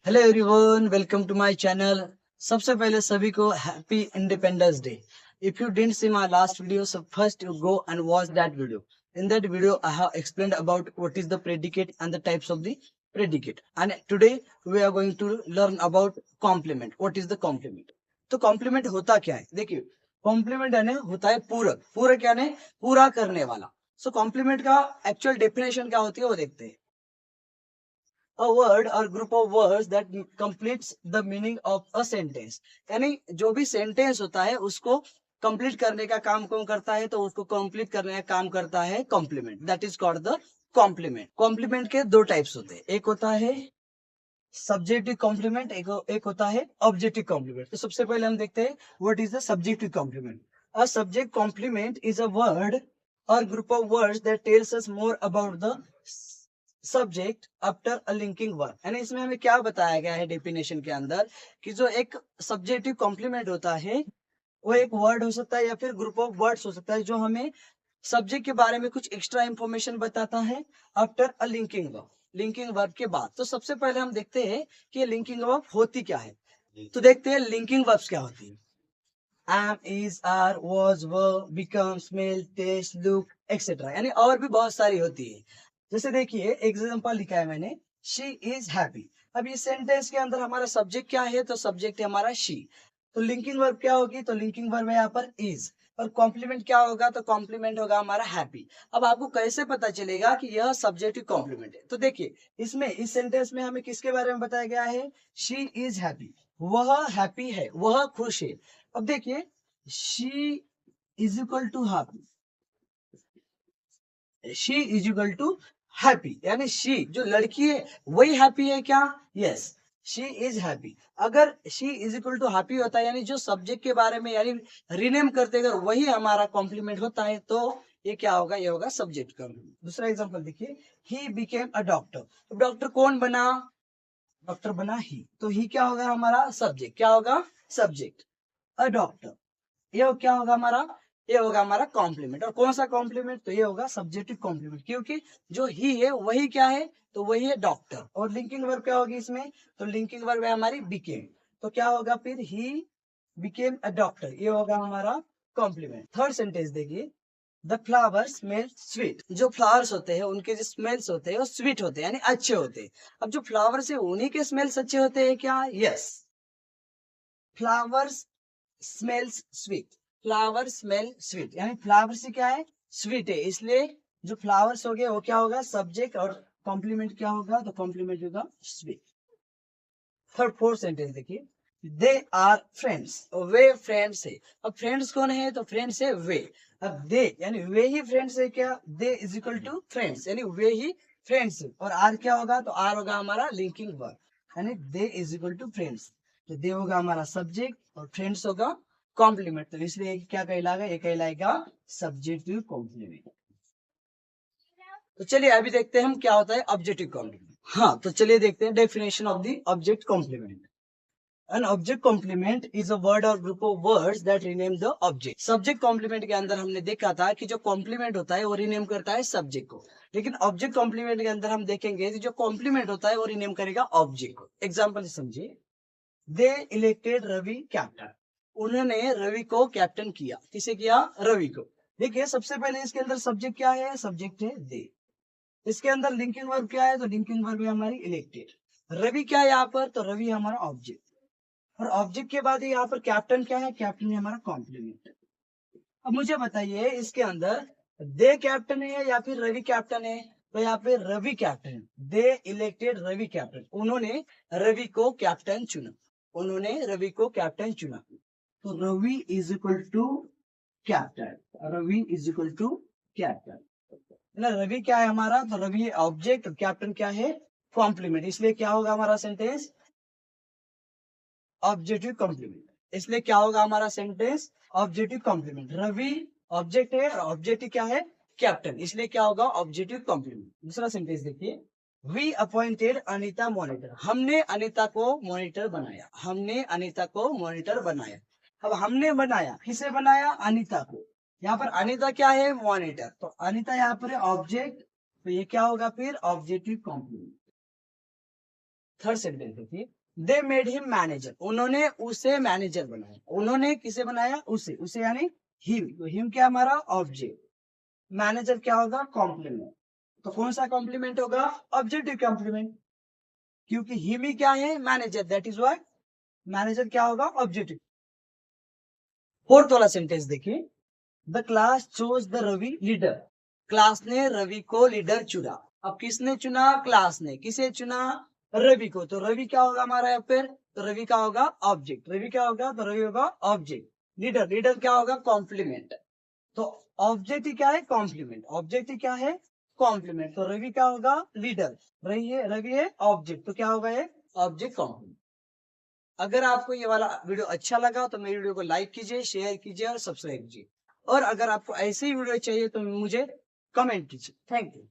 Hello everyone, welcome to my channel. सबसे पहले सभी को happy independence day. If you didn't see my last video, so first you go and watch that video. In that video I have explained about what is the predicate and the types of the predicate, and today we are going to learn about complement. What is the complement? तो complement होता क्या है? देखिए, complement यानी होता है पूरक। पूरक यानी पूरा करने वाला। सो कॉम्प्लीमेंट का एक्चुअल डेफिनेशन क्या होती है वो देखते हैं। A word or group of words that completes the meaning of a sentence। यानी जो भी सेंटेंस होता है उसको कंप्लीट करने का काम कौन करता है? तो उसको कंप्लीट करने का काम करता है complement. That is called the complement. Complement के दो टाइप्स होते हैं, एक होता है सब्जेक्टिव कॉम्प्लीमेंट, एक होता है ऑब्जेक्टिव कॉम्प्लीमेंट। तो सबसे पहले हम देखते हैं what is the subjective complement. A subject complement is a word और group of words that tells us more about the subject after a linking verb. यानी इसमें हमें क्या बताया गया है डेफिनेशन के अंदर कि जो एक सब्जेक्टिव कॉम्प्लीमेंट होता है वो एक वर्ड हो सकता है या फिर ग्रुप ऑफ वर्ड्स हो सकता है जो हमें सब्जेक्ट के बारे में कुछ एक्स्ट्रा इंफॉर्मेशन बताता है after a linking verb. Linking verb के बाद तो सबसे पहले हम देखते हैं कि लिंकिंग वर्ब होती क्या है। तो देखते हैं लिंकिंग वर्ब्स क्या होती है। Am, is, are, was, were, become, smell, taste, look etcetera. यानी और भी बहुत सारी होती है। जैसे देखिए एग्जांपल लिखा है मैंने, शी इज हैप्पी। अब इस सेंटेंस के अंदर हमारा सब्जेक्ट क्या है? तो सब्जेक्ट है हमारा शी। तो लिंकिंग वर्ब क्या होगी? तो लिंकिंग वर्ब है यहाँ पर इज। और कॉम्प्लीमेंट क्या होगा? तो कॉम्प्लीमेंट होगा हमारा हैप्पी। अब आपको कैसे पता चलेगा कि यह सब्जेक्टिव कॉम्प्लीमेंट है? तो देखिए इसमें इस सेंटेंस में हमें किसके बारे में बताया गया है? She is happy. वह हैप्पी है, वह खुश है। अब देखिए she is equal to happy, she is equal to happy. यानी शी जो लड़की है वही हैप्पी है क्या? Yes, she is happy. अगर she is equal to happy होता है यानी जो सब्जेक्ट के बारे में यानी रीनेम करते अगर वही हमारा कॉम्प्लीमेंट होता है तो ये क्या होगा? ये होगा सब्जेक्ट कॉम्प्लीमेंट। दूसरा एग्जांपल देखिए, ही बिकेम अ डॉक्टर। तो डॉक्टर कौन बना? डॉक्टर बना ही। तो ही क्या होगा? हमारा सब्जेक्ट। क्या होगा? सब्जेक्ट। अ डॉक्टर, ये क्या होगा हमारा? ये होगा हमारा कॉम्प्लीमेंट। और कौन सा कॉम्प्लीमेंट? तो ये होगा सब्जेक्टिव कॉम्प्लीमेंट, क्योंकि जो ही है वही क्या है? तो वही है डॉक्टर। और लिंकिंग वर्ब क्या होगी इसमें? तो लिंकिंग वर्ब है हमारी बिकेम। तो क्या होगा फिर? ही बिकेम अ डॉक्टर, ये होगा हमारा कॉम्प्लीमेंट। थर्ड सेंटेंस देखिए, द फ्लावर स्मेल स्वीट। जो फ्लावर्स होते हैं उनके जो स्मेल्स होते हैं वो स्वीट होते हैं यानी अच्छे होते हैं। अब जो फ्लावर्स है उन्हीं के स्मेल्स अच्छे होते हैं क्या? Yes, flowers smells sweet. Flower smell sweet यानी फ्लावर से क्या है? स्वीट है, इसलिए जो फ्लावर्स हो गए वो क्या होगा? सब्जेक्ट। और कॉम्प्लीमेंट क्या होगा? तो कॉम्प्लीमेंट होगा स्वीट। थर्ड फोर्थ सेंटेंस देखिए, दे आर फ्रेंड्स। वे फ्रेंड्स है। अब फ्रेंड्स कौन है? तो फ्रेंड्स है वे। अब दे यानी वे ही फ्रेंड्स है क्या? दे इज इक्वल टू फ्रेंड्स यानी वे ही फ्रेंड्स है। और आर क्या होगा? तो आर होगा हमारा लिंकिंग वर्ब यानी दे इज इक्वल टू फ्रेंड्स। तो दे होगा हमारा सब्जेक्ट और फ्रेंड्स होगा कॉम्प्लीमेंट। तो इसलिए क्या कहलाएगा? ये कहलाएगा सब्जेक्टिव कॉम्प्लीमेंट। तो चलिए अभी देखते हैं हम क्या होता है ऑब्जेक्टिव कॉम्प्लीमेंट। हाँ, तो चलिए देखते हैं definition of the object complement. An object complement is a word or group of words that rename the object। Subject complement के अंदर हमने देखा था कि जो कॉम्प्लीमेंट होता है वो रिनेम करता है सब्जेक्ट को, लेकिन ऑब्जेक्ट कॉम्प्लीमेंट के अंदर हम देखेंगे कि जो कॉम्प्लीमेंट होता है वो रिनेम करेगा ऑब्जेक्ट को। एग्जाम्पल समझिए, दे इलेक्टेड रवि कैप्टन। उन्होंने रवि को कैप्टन किया। किसे किया? रवि को। देखिए सबसे पहले इसके अंदर सब्जेक्ट क्या है? सब्जेक्ट है दे। इसके अंदर लिंकिंग वर्ब क्या है? तो लिंकिंग वर्ब है हमारी इलेक्टेड। रवि क्या है यहाँ पर? तो रवि हमारा ऑब्जेक्ट। और ऑब्जेक्ट के बाद यहाँ पर कैप्टन क्या है? कैप्टन है हमारा कॉम्प्लीमेंट। अब मुझे बताइए इसके अंदर दे कैप्टन है या फिर रवि कैप्टन है? तो यहाँ पे रवि कैप्टन है। दे इलेक्टेड रवि कैप्टन। उन्होंने रवि को कैप्टन चुना। उन्होंने रवि को कैप्टन चुना। तो Ravi is equal to captain. Ravi is equal to captain. Ravi क्या है हमारा? तो रवि ऑब्जेक्ट और कैप्टन क्या है? कॉम्प्लीमेंट। इसलिए क्या होगा हमारा सेंटेंस? Objective complement. इसलिए क्या होगा हमारा sentence? Objective complement. Ravi object है और ऑब्जेक्टिव क्या है? कैप्टन। इसलिए क्या होगा? Objective complement. दूसरा सेंटेंस देखिए, वी अपॉइंटेड अनिता मॉनिटर। हमने अनिता को मॉनिटर बनाया। हमने अनिता को मॉनिटर बनाया। अब हमने बनाया, किसे बनाया? अनिता को। यहाँ पर अनिता क्या है? मॉनिटर। तो अनिता यहाँ पर है ऑब्जेक्ट। तो ये क्या होगा फिर? Objective complement. थर्ड सेंटेंस देखिए, दे मेड हिम मैनेजर, उन्होंने उसे मैनेजर बनाया। उन्होंने किसे बनाया? उसे। उसे यानी हिम। तो हिम क्या हमारा? ऑब्जेक्ट। मैनेजर क्या होगा? कॉम्प्लीमेंट। तो कौन सा कॉम्प्लीमेंट होगा? ऑब्जेक्टिव कॉम्प्लीमेंट, क्योंकि हिम ही क्या है? Manager, that is why manager क्या होगा? ऑब्जेक्टिव। फोर्थ वाला सेंटेंस देखिए, the class chose the Ravi leader, class ने रवि को लीडर चुना। अब किसने चुना? क्लास ने। किसे चुना? रवि को। तो रवि क्या होगा हमारा यहाँ पर? तो रवि क्या होगा? ऑब्जेक्ट। रवि क्या होगा? तो रवि होगा ऑब्जेक्ट। लीडर, लीडर क्या होगा? कॉम्प्लीमेंट। तो ऑब्जेक्ट ही क्या है? कॉम्प्लीमेंट। ऑब्जेक्ट ही क्या है? कॉम्प्लीमेंट। तो रवि क्या होगा? लीडर। रवि है ऑब्जेक्ट, तो क्या होगा ये? Object complement. अगर आपको ये वाला वीडियो अच्छा लगा तो मेरी वीडियो को लाइक कीजिए, शेयर कीजिए और सब्सक्राइब कीजिए। और अगर आपको ऐसे ही वीडियो चाहिए तो मुझे कमेंट कीजिए। Thank you.